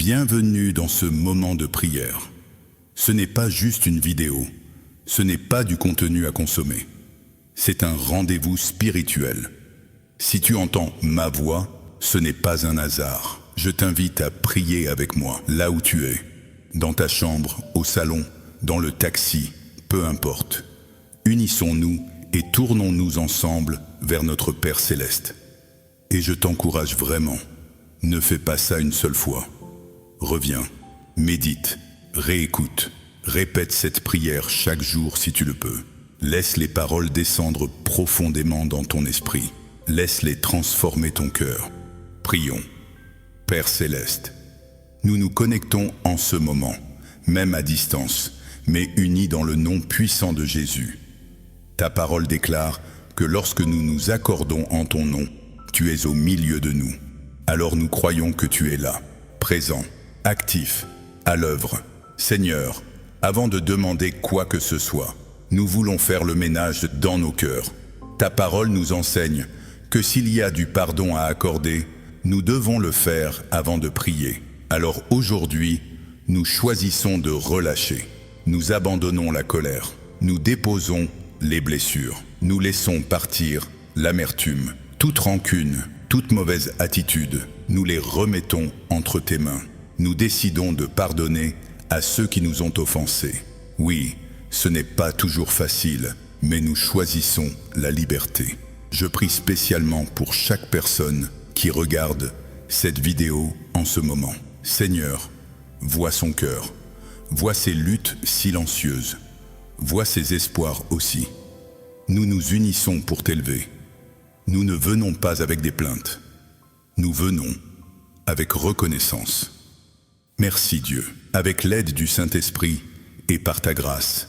Bienvenue dans ce moment de prière. Ce n'est pas juste une vidéo, ce n'est pas du contenu à consommer. C'est un rendez-vous spirituel. Si tu entends ma voix, ce n'est pas un hasard. Je t'invite à prier avec moi, là où tu es. Dans ta chambre, au salon, dans le taxi, peu importe. Unissons-nous et tournons-nous ensemble vers notre Père Céleste. Et je t'encourage vraiment, ne fais pas ça une seule fois. Reviens, médite, réécoute, répète cette prière chaque jour si tu le peux. Laisse les paroles descendre profondément dans ton esprit. Laisse-les transformer ton cœur. Prions. Père Céleste, nous nous connectons en ce moment, même à distance, mais unis dans le nom puissant de Jésus. Ta parole déclare que lorsque nous nous accordons en ton nom, tu es au milieu de nous. Alors nous croyons que tu es là, présent, actif, à l'œuvre. Seigneur, avant de demander quoi que ce soit, nous voulons faire le ménage dans nos cœurs. Ta parole nous enseigne que s'il y a du pardon à accorder, nous devons le faire avant de prier. Alors aujourd'hui, nous choisissons de relâcher. Nous abandonnons la colère. Nous déposons les blessures. Nous laissons partir l'amertume, toute rancune, toute mauvaise attitude. Nous les remettons entre tes mains. Nous décidons de pardonner à ceux qui nous ont offensés. Oui, ce n'est pas toujours facile, mais nous choisissons la liberté. Je prie spécialement pour chaque personne qui regarde cette vidéo en ce moment. Seigneur, vois son cœur, vois ses luttes silencieuses, vois ses espoirs aussi. Nous nous unissons pour t'élever. Nous ne venons pas avec des plaintes. Nous venons avec reconnaissance. Merci Dieu. Avec l'aide du Saint-Esprit et par ta grâce,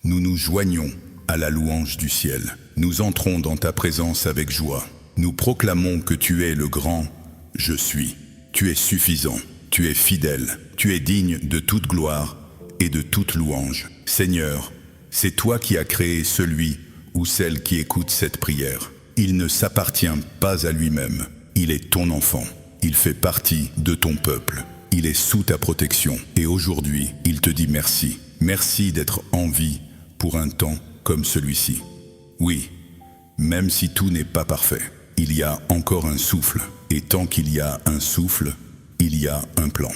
nous nous joignons à la louange du ciel. Nous entrons dans ta présence avec joie. Nous proclamons que tu es le grand « Je suis ». Tu es suffisant, tu es fidèle, tu es digne de toute gloire et de toute louange. Seigneur, c'est toi qui as créé celui ou celle qui écoute cette prière. Il ne s'appartient pas à lui-même. Il est ton enfant. Il fait partie de ton peuple. Il est sous ta protection. Et aujourd'hui, il te dit merci. Merci d'être en vie pour un temps comme celui-ci. Oui, même si tout n'est pas parfait, il y a encore un souffle. Et tant qu'il y a un souffle, il y a un plan.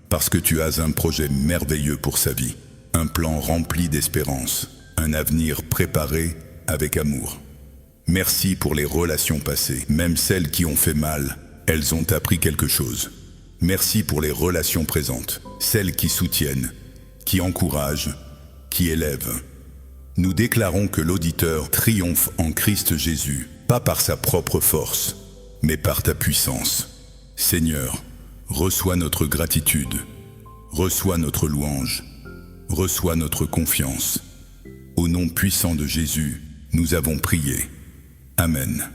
Parce que tu as un projet merveilleux pour sa vie. Un plan rempli d'espérance. Un avenir préparé avec amour. Merci pour les relations passées. Même celles qui ont fait mal, elles ont appris quelque chose. Merci pour les relations présentes. Celles qui soutiennent, qui encouragent, qui élèvent. Nous déclarons que l'auditeur triomphe en Christ Jésus, pas par sa propre force, mais par ta puissance. Seigneur, reçois notre gratitude, reçois notre louange, reçois notre confiance. Au nom puissant de Jésus, nous avons prié. Amen.